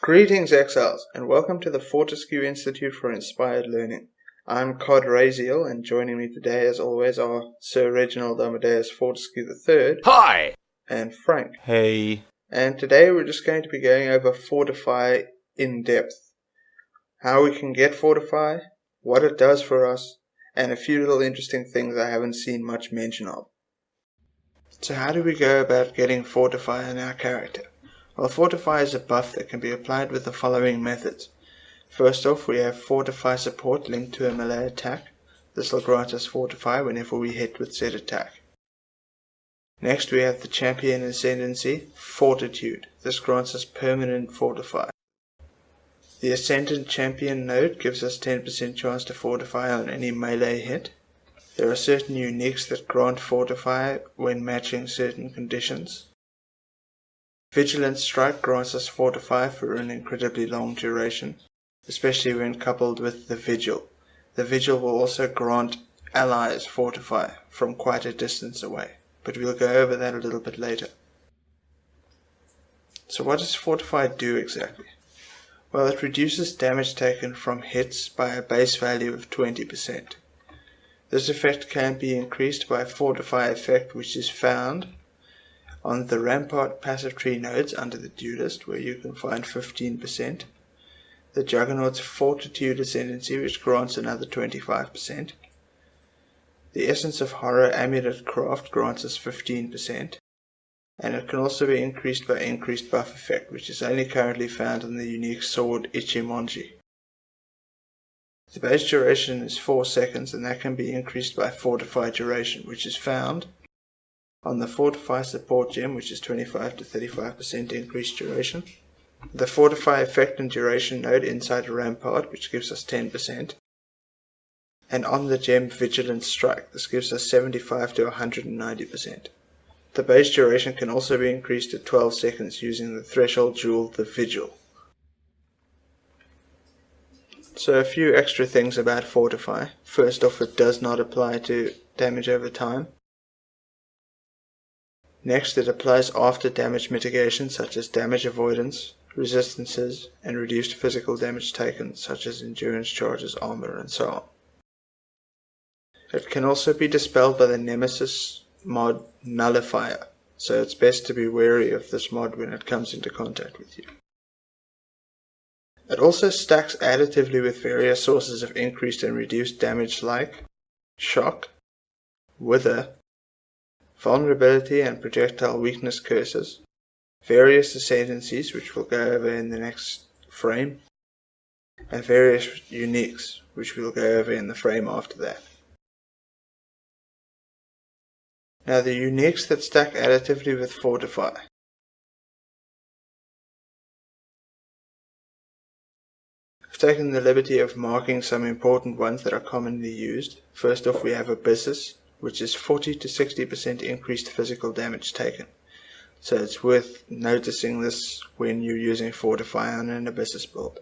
Greetings, exiles, and welcome to the Fortescue Institute for Inspired Learning. I'm Cod Raziel, and joining me today, as always, are Sir Reginald Amadeus Fortescue III. Hi! And Frank. Hey. And today we're just going to be going over Fortify in depth. How we can get Fortify, what it does for us, and a few little interesting things I haven't seen much mention of. So how do we go about getting Fortify in our character? Well, Fortify is a buff that can be applied with the following methods. First off, we have Fortify support linked to a melee attack. This will grant us Fortify whenever we hit with said attack. Next, we have the champion ascendancy, Fortitude. This grants us permanent Fortify. The ascendant champion node gives us 10% chance to Fortify on any melee hit. There are certain uniques that grant Fortify when matching certain conditions. Vigil strike grants us Fortify for an incredibly long duration, especially when coupled with the Vigil. The Vigil will also grant allies Fortify from quite a distance away, but we'll go over that a little bit later. So what does Fortify do exactly? Well, it reduces damage taken from hits by a base value of 20%. This effect can be increased by a Fortify effect which is found on the Rampart passive tree nodes under the Duelist, where you can find 15%. The Juggernaut's Fortitude ascendancy, which grants another 25%. The Essence of Horror Amulet Craft grants us 15%. And it can also be increased by increased buff effect, which is only currently found on the unique sword Ichimonji. The base duration is 4 seconds, and that can be increased by Fortify duration, which is found on the Fortify support gem, which is 25 to 35% increased duration. The Fortify effect and duration node inside a Rampart, which gives us 10%. And on the gem Vigilant Strike, this gives us 75 to 190%. The base duration can also be increased to 12 seconds using the threshold jewel, the Vigil. So a few extra things about Fortify. First off, it does not apply to damage over time. Next, it applies after damage mitigation such as damage avoidance, resistances, and reduced physical damage taken such as endurance charges, armor, and so on. It can also be dispelled by the Nemesis mod Nullifier, so it's best to be wary of this mod when it comes into contact with you. It also stacks additively with various sources of increased and reduced damage like Shock, Wither, Vulnerability and Projectile Weakness curses, various ascendancies, which we'll go over in the next frame, and various uniques, which we'll go over in the frame after that. Now the uniques that stack additively with Fortify. I've taken the liberty of marking some important ones that are commonly used. First off, we have Abyssus, which is 40 to 60% increased physical damage taken. So it's worth noticing this when you're using Fortify on an Abyssus build.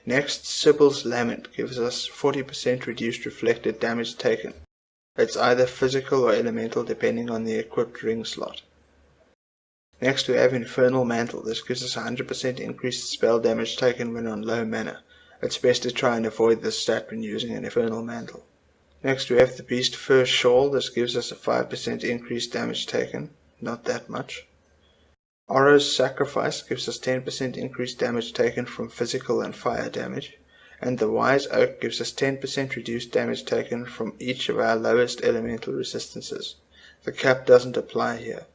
Next, Sibyl's Lament gives us 40% reduced reflected damage taken. It's either physical or elemental depending on the equipped ring slot. Next we have Infernal Mantle. This gives us 100% increased spell damage taken when on low mana. It's best to try and avoid this stat when using an Infernal Mantle. Next we have the Beast Fur Shawl. This gives us a 5% increased damage taken, not that much. Oro's Sacrifice gives us 10% increased damage taken from physical and fire damage. And the Wise Oak gives us 10% reduced damage taken from each of our lowest elemental resistances. The cap doesn't apply here.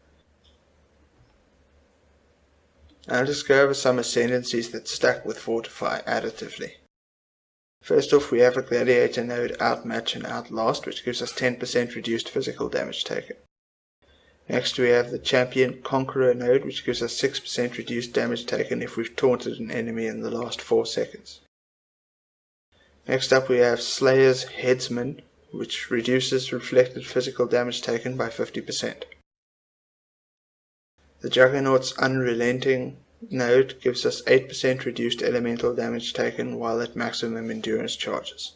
Now let's go over some ascendancies that stack with Fortify additively. First off, we have a Gladiator node Outmatch and Outlast, which gives us 10% reduced physical damage taken. Next we have the Champion Conqueror node, which gives us 6% reduced damage taken if we've taunted an enemy in the last 4 seconds. Next up we have Slayer's Headsman, which reduces reflected physical damage taken by 50%. The Juggernaut's Unrelenting node gives us 8% reduced elemental damage taken while at maximum endurance charges.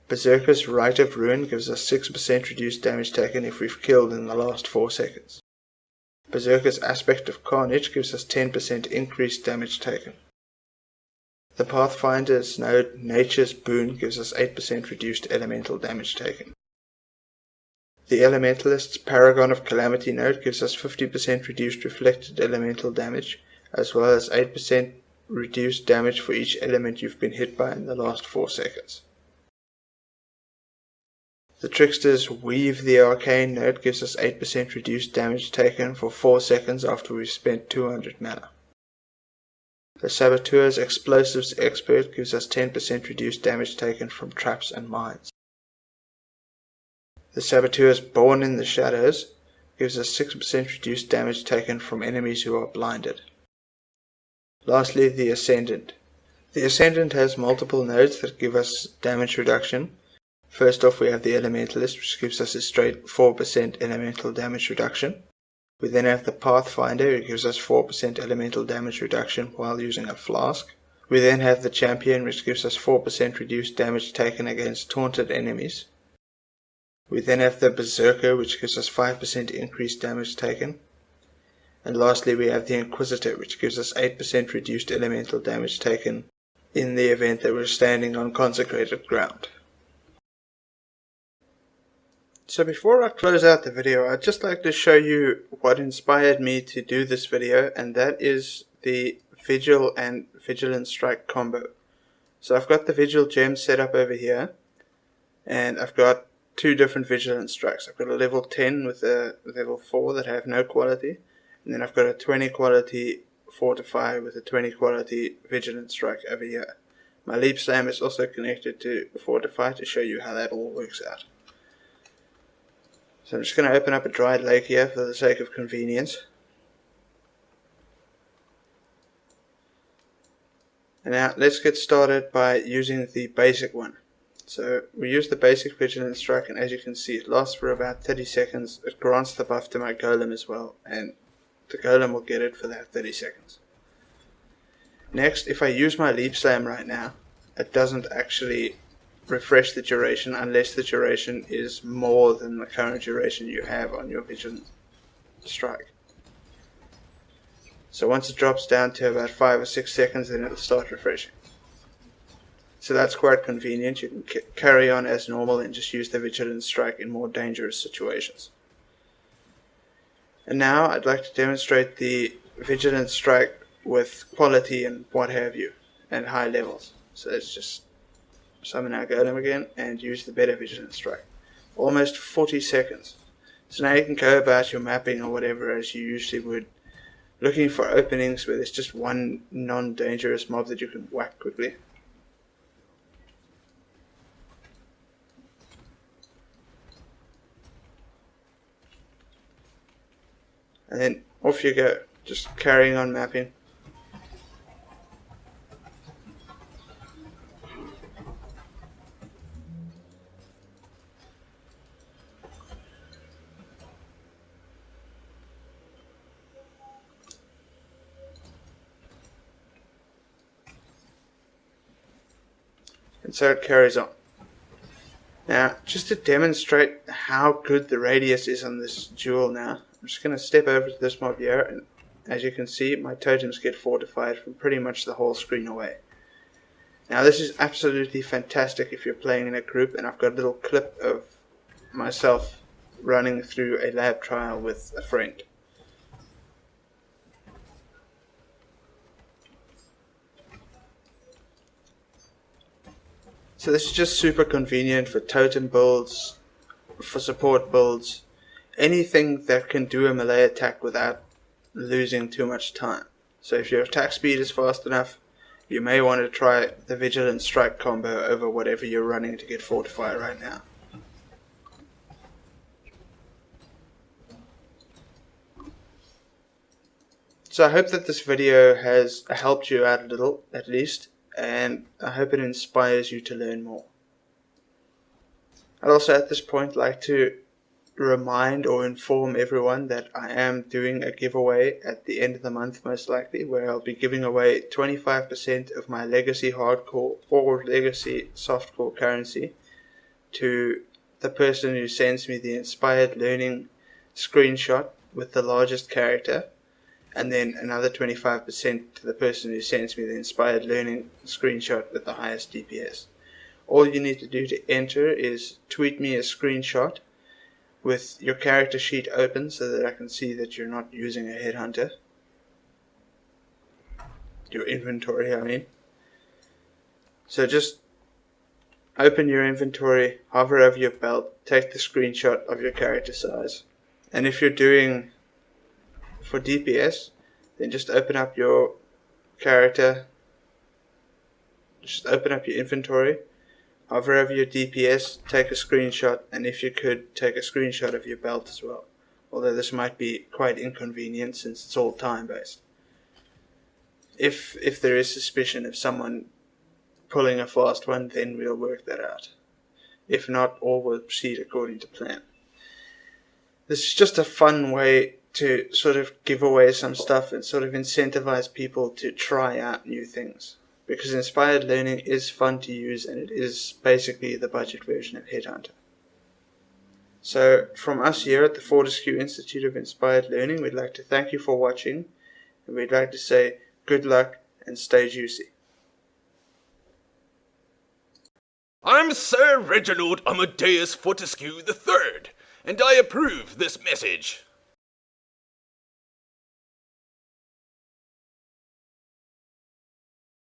Berserker's Rite of Ruin gives us 6% reduced damage taken if we've killed in the last 4 seconds. Berserker's Aspect of Carnage gives us 10% increased damage taken. The Pathfinder's node Nature's Boon gives us 8% reduced elemental damage taken. The Elementalist's Paragon of Calamity node gives us 50% reduced reflected elemental damage, as well as 8% reduced damage for each element you've been hit by in the last 4 seconds. The Trickster's Weave the Arcane node gives us 8% reduced damage taken for 4 seconds after we've spent 200 mana. The Saboteur's Explosives Expert gives us 10% reduced damage taken from traps and mines. The Saboteur's Born in the Shadows gives us 6% reduced damage taken from enemies who are blinded. Lastly, the Ascendant. The Ascendant has multiple nodes that give us damage reduction. First off, we have the Elementalist, which gives us a straight 4% elemental damage reduction. We then have the Pathfinder, who gives us 4% elemental damage reduction while using a flask. We then have the Champion, which gives us 4% reduced damage taken against taunted enemies. We then have the Berserker, which gives us 5% increased damage taken. And lastly, we have the Inquisitor, which gives us 8% reduced elemental damage taken in the event that we're standing on consecrated ground. So before I close out the video, I'd just like to show you what inspired me to do this video, and that is the Vigil and Vigilant Strike combo. So I've got the Vigil gem set up over here, and I've got 2 different Vigilant Strikes. I've got a level 10 with a level 4 that have no quality, and then I've got a 20 quality Fortify with a 20 quality Vigilant Strike over here. My Leap Slam is also connected to Fortify to show you how that all works out. So I'm just going to open up a dried lake here for the sake of convenience. And now let's get started by using the basic one. So we use the basic Vigilant Strike, and as you can see it lasts for about 30 seconds. It grants the buff to my golem as well, and the golem will get it for that 30 seconds. Next, if I use my Leap Slam right now, it doesn't actually refresh the duration unless the duration is more than the current duration you have on your Vigilant Strike. So once it drops down to about 5 or 6 seconds, then it'll start refreshing. So that's quite convenient. You can carry on as normal and just use the Vigilant Strike in more dangerous situations. And now I'd like to demonstrate the Vigilant Strike with quality and what have you, and high levels. So let's just summon our golem again and use the better Vigilant Strike. Almost 40 seconds. So now you can go about your mapping or whatever as you usually would, looking for openings where there's just one non-dangerous mob that you can whack quickly. And then off you go, just carrying on mapping. And so it carries on. Now, just to demonstrate how good the radius is on this jewel now, I'm just going to step over to this mob here, and as you can see, my totems get fortified from pretty much the whole screen away. Now, this is absolutely fantastic if you're playing in a group, and I've got a little clip of myself running through a lab trial with a friend. So this is just super convenient for totem builds, for support builds, anything that can do a melee attack without losing too much time. So if your attack speed is fast enough, you may want to try the Vigilant Strike combo over whatever you're running to get Fortify right now. So I hope that this video has helped you out a little, at least, and I hope it inspires you to learn more. I'd also at this point like to remind or inform everyone that I am doing a giveaway at the end of the month, most likely, where I'll be giving away 25% of my legacy hardcore or legacy softcore currency to the person who sends me the inspired learning screenshot with the largest character, and then another 25% to the person who sends me the inspired learning screenshot with the highest DPS. All you need to do to enter is tweet me a screenshot with your character sheet open so that I can see that you're not using a headhunter. Your inventory, I mean. So just open your inventory, hover over your belt, take the screenshot of your character size. And if you're doing for DPS, then just open up your character, just open up your inventory, hover over your DPS, take a screenshot, and if you could, take a screenshot of your belt as well. Although this might be quite inconvenient since it's all time-based. If there is suspicion of someone pulling a fast one, then we'll work that out. If not, all will proceed according to plan. This is just a fun way to sort of give away some stuff and sort of incentivize people to try out new things. Because inspired learning is fun to use, and it is basically the budget version of Headhunter. So from us here at the Fortescue Institute of Inspired Learning, we'd like to thank you for watching, and we'd like to say good luck and stay juicy. I'm Sir Reginald Amadeus Fortescue III, and I approve this message.